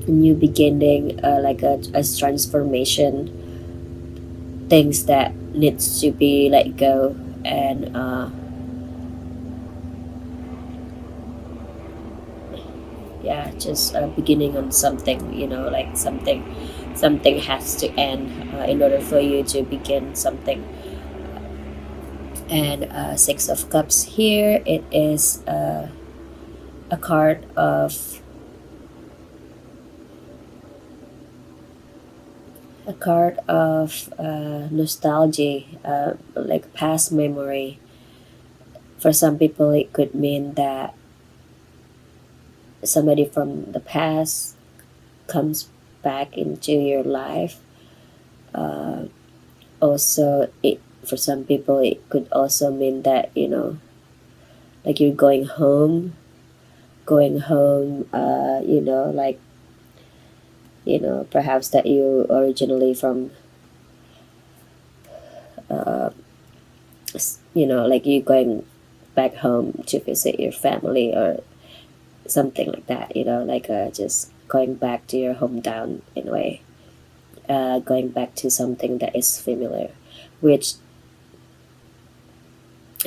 new beginning, like a transformation, things that needs to be let go, and yeah, just beginning on something, like something has to end in order for you to begin something. And Six of Cups here, it is a card of nostalgia, like past memory. For some people, it could mean that somebody from the past comes back into your life. Uh, Also, it for some people it could also mean that like you're going home. Like perhaps that you originally from uh, like you going back home to visit your family or something like that. Like just going back to your hometown in a way. Going back to something that is familiar, which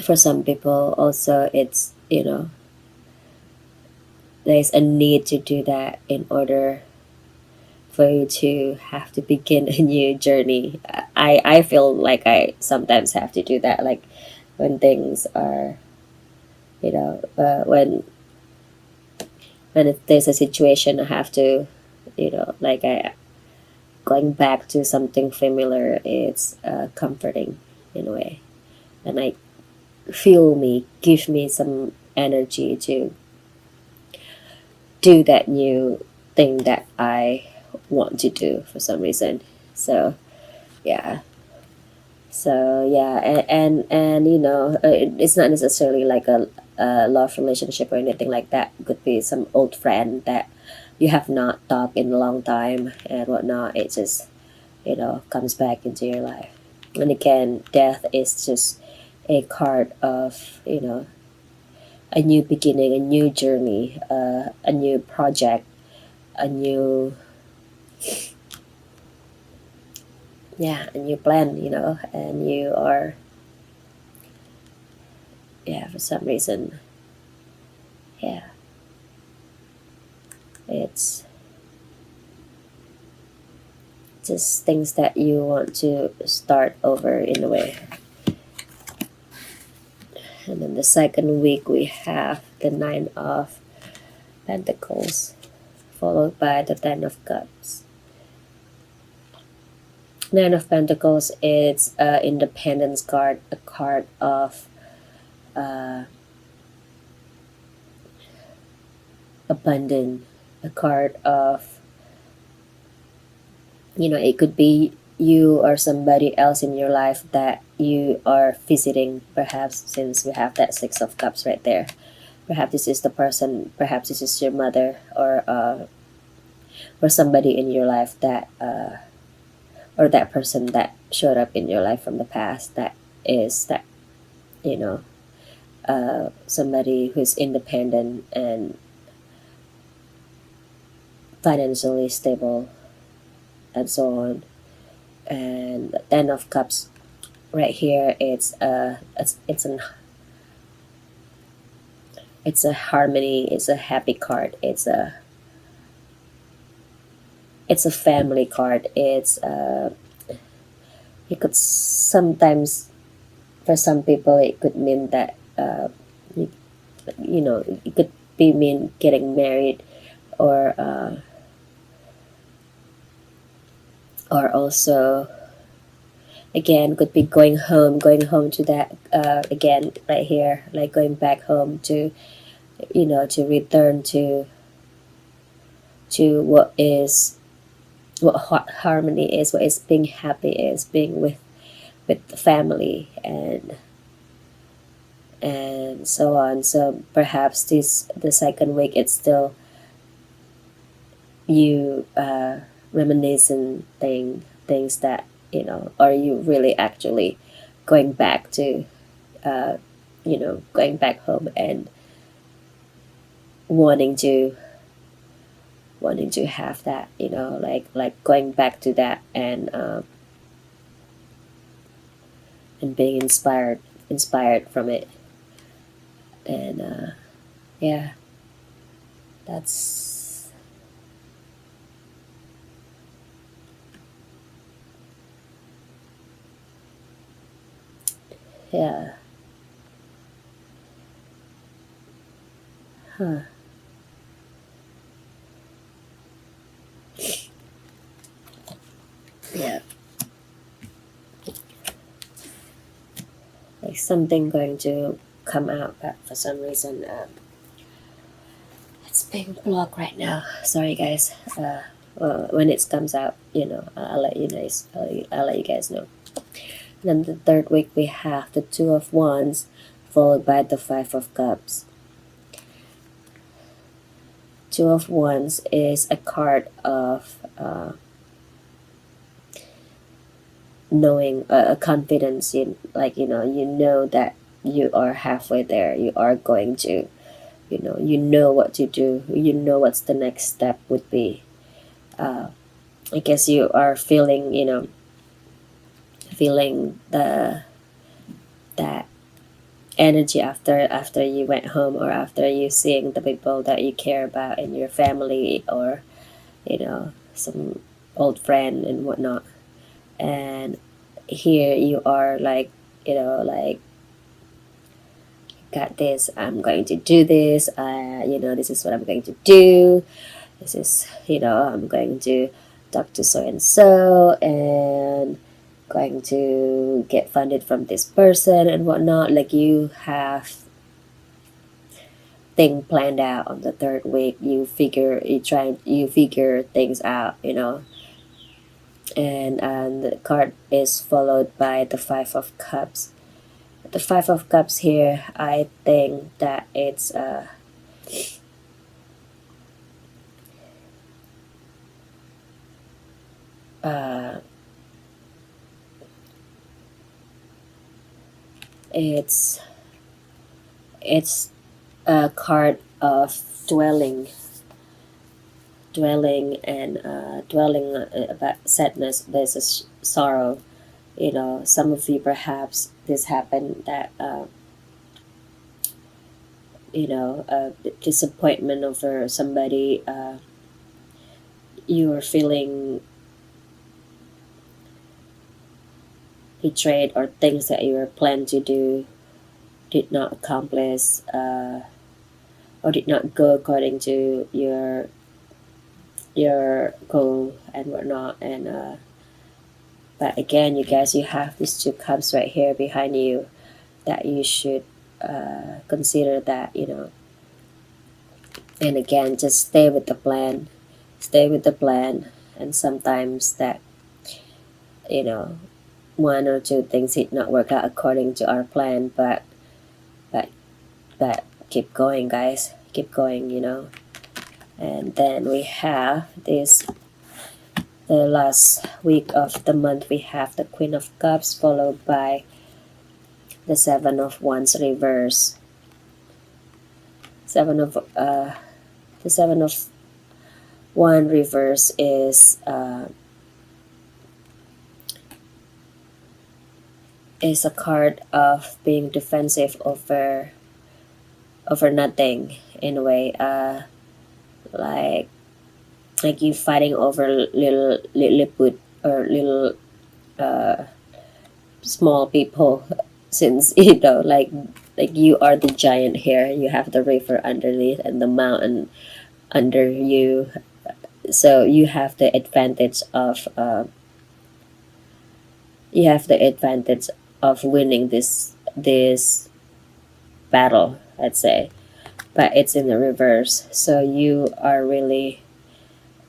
for some people also it's there's a need to do that in order for you to have to begin a new journey. I feel like I sometimes have to do that, like when things are when there's a situation I have to like I going back to something familiar. It's comforting in a way, and I feel me give me some energy to do that new thing that I want to do for some reason. So yeah, and it's not necessarily like a love relationship or anything like that. It could be some old friend that you have not talked in a long time and whatnot. It just comes back into your life. And again, death is just a card of a new beginning, a new journey, a new project, a new a new plan, and you are for some reason, yeah, it's just things that you want to start over in a way. And then the second week we have the Nine of Pentacles, followed by the Ten of Cups. Nine of Pentacles is a independence card, a card of uh, abundance, a card of it could be you or somebody else in your life that you are visiting, perhaps, since we have that Six of Cups right there. Perhaps this is the person, perhaps this is your mother, or somebody in your life that or that person that showed up in your life from the past, that is that you know somebody who's independent and financially stable and so on. And the Ten of Cups right here, it's a harmony, it's a happy card, it's a family card. You could sometimes, for some people it could mean that you, it could be mean getting married, or also again could be going home to that again right here, like going back home to to return to what harmony is, what is being happy is, being with the family, and so on. So perhaps this the second week it's still you reminiscing things that are you really actually going back to going back home and wanting to wanting to have that, like going back to that, and being inspired from it. And yeah, that's yeah. Huh. Yeah, like something going to come out, but for some reason it's being blocked right now. Sorry, guys. Well, when it comes out, I'll let you guys. I'll let you guys know. Then the third week we have the Two of Wands, followed by the Five of Cups. Two of Wands is a card of knowing, confidence in, like, that you are halfway there. You are going to, you know what to do. You know what's the next step would be. I guess you are feeling, feeling that energy after you went home, or after you seeing the people that you care about in your family, or some old friend and whatnot. And here you are, like, got this, I'm going to do this, this is what I'm going to do. This is, I'm going to talk to so and so, and going to get funded from this person and whatnot. Like, you have thing planned out on the third week. You figure things out, and the card is followed by the Five of Cups. The Five of Cups here, I think that uh, it's it's a card of dwelling and dwelling about sadness versus sorrow. Some of you, perhaps this happened, that disappointment over somebody. You are feeling betrayed, or things that you were planned to do did not accomplish, or did not go according to your goal and whatnot. And but again, you guys, you have these two cups right here behind you, that you should consider that, and again, just stay with the plan. And sometimes that, you know one or two things did not work out according to our plan, but but keep going, guys, keep going. And then we have this, the last week of the month, we have the Queen of Cups, followed by the Seven of Wands reverse. The Seven of Wands reverse is a card of being defensive over nothing, in a way. Like you fighting over little lilliput, or little uh small people, since like you are the giant here. You have the river underneath and the mountain under you, so you have the advantage of winning this battle, let's say. But it's in the reverse, so you are really,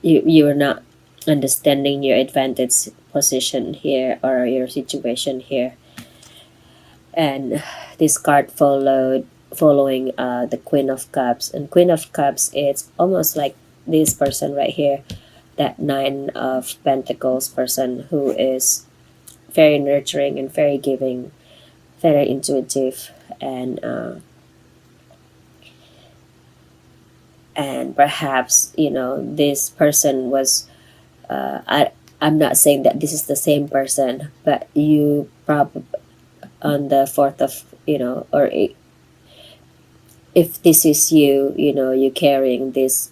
you are not understanding your advantage position here, or your situation here. And this card following the Queen of Cups. And Queen of Cups, it's almost like this person right here, that Nine of Pentacles person, who is very nurturing and very giving, very intuitive, and And perhaps, this person was, I'm not saying that this is the same person, but you probably on the fourth of, or if this is you, you carrying this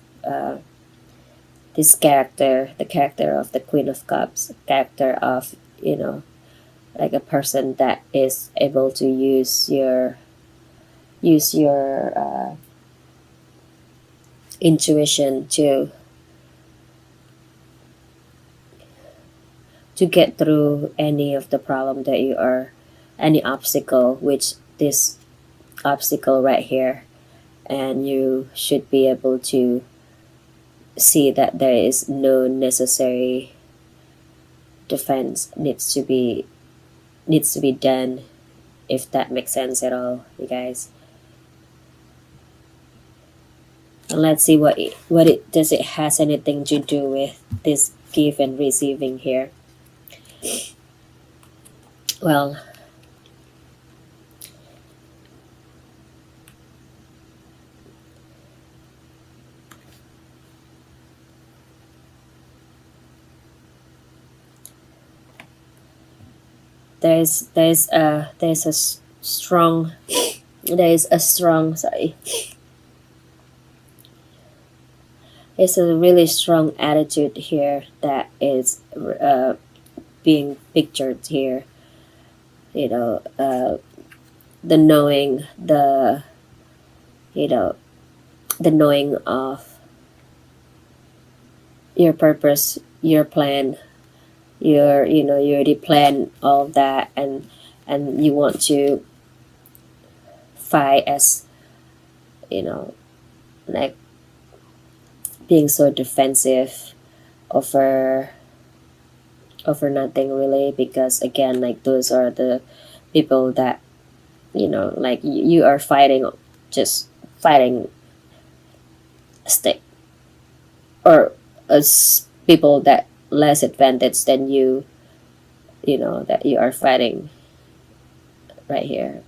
character, the character of the Queen of Cups, character of, like a person that is able to use your intuition to get through any of the problem that you are, any obstacle, which this obstacle right here, and you should be able to see that there is no necessary defense needs to be done, if that makes sense at all, you guys. And let's see what it does it has anything to do with this give and receiving here. Well, there's a strong, sorry, there's a really strong attitude here that is being pictured here. The knowing, you know the knowing of your purpose, your plan, you already plan all of that, and you want to fight as, like being so defensive over nothing really, because again, like those are the people that, like you are fighting, just fighting stick, or as people that less advantage than you, that you are fighting right here.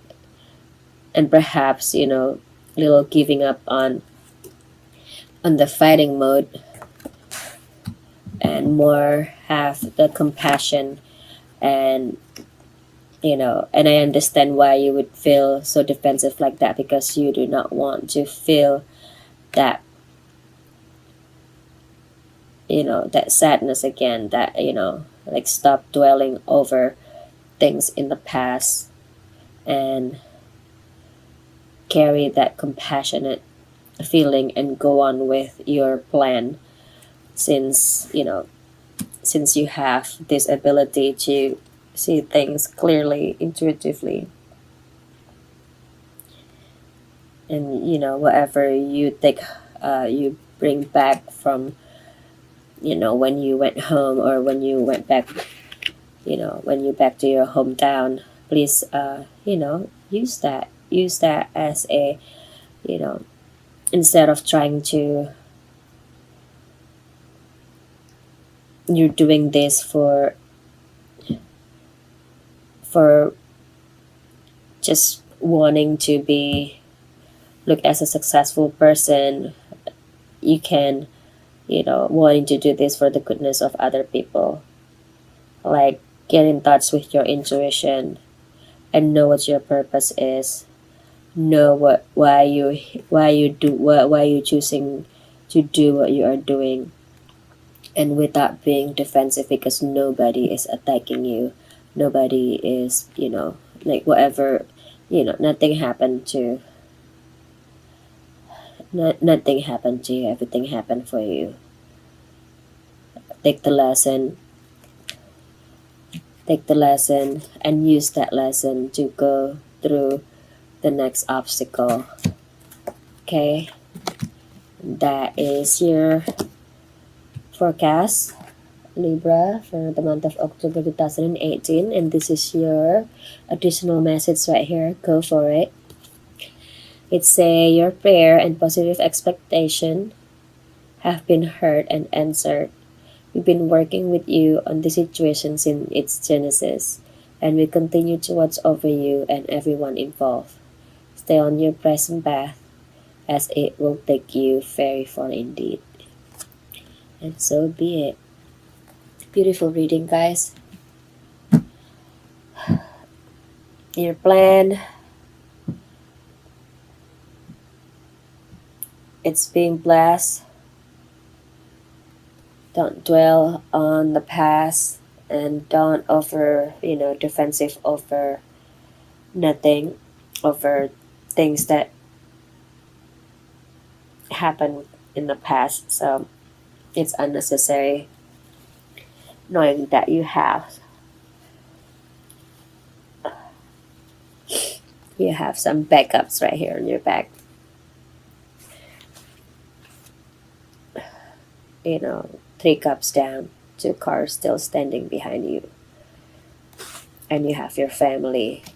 And perhaps, little giving up on the fighting mode, and more have the compassion. And and I understand why you would feel so defensive like that, because you do not want to feel that, that sadness again, that, like stop dwelling over things in the past, and carry that compassionate feeling and go on with your plan, since since you have this ability to see things clearly, intuitively. And whatever you take, you bring back from, when you went home, or when you went back, when you back to your hometown, please, use that as a, you know instead of trying to, you're doing this for just wanting to be look as a successful person. You can, wanting to do this for the goodness of other people. Like, get in touch with your intuition and know what your purpose is. Know why you choosing to do what you are doing, and without being defensive, because nobody is attacking you. Nobody is, like whatever, nothing happened to, nothing happened to you. Everything happened for you. Take the lesson. Take the lesson and use that lesson to go through the next obstacle. Okay? That is your forecast, Libra, for the month of October 2018. And this is your additional message right here. Go for it. It's your prayer and positive expectation have been heard and answered. We've been working with you on the situation since its genesis, and we continue to watch over you and everyone involved. Stay on your present path, as it will take you very far indeed. And so be it. Beautiful reading, guys. Your plan, it's being blessed. Don't dwell on the past and don't offer, defensive over nothing, over things that happened in the past. So it's unnecessary, knowing that you have some backups right here on your back. Three cups down, two cars still standing behind you, and you have your family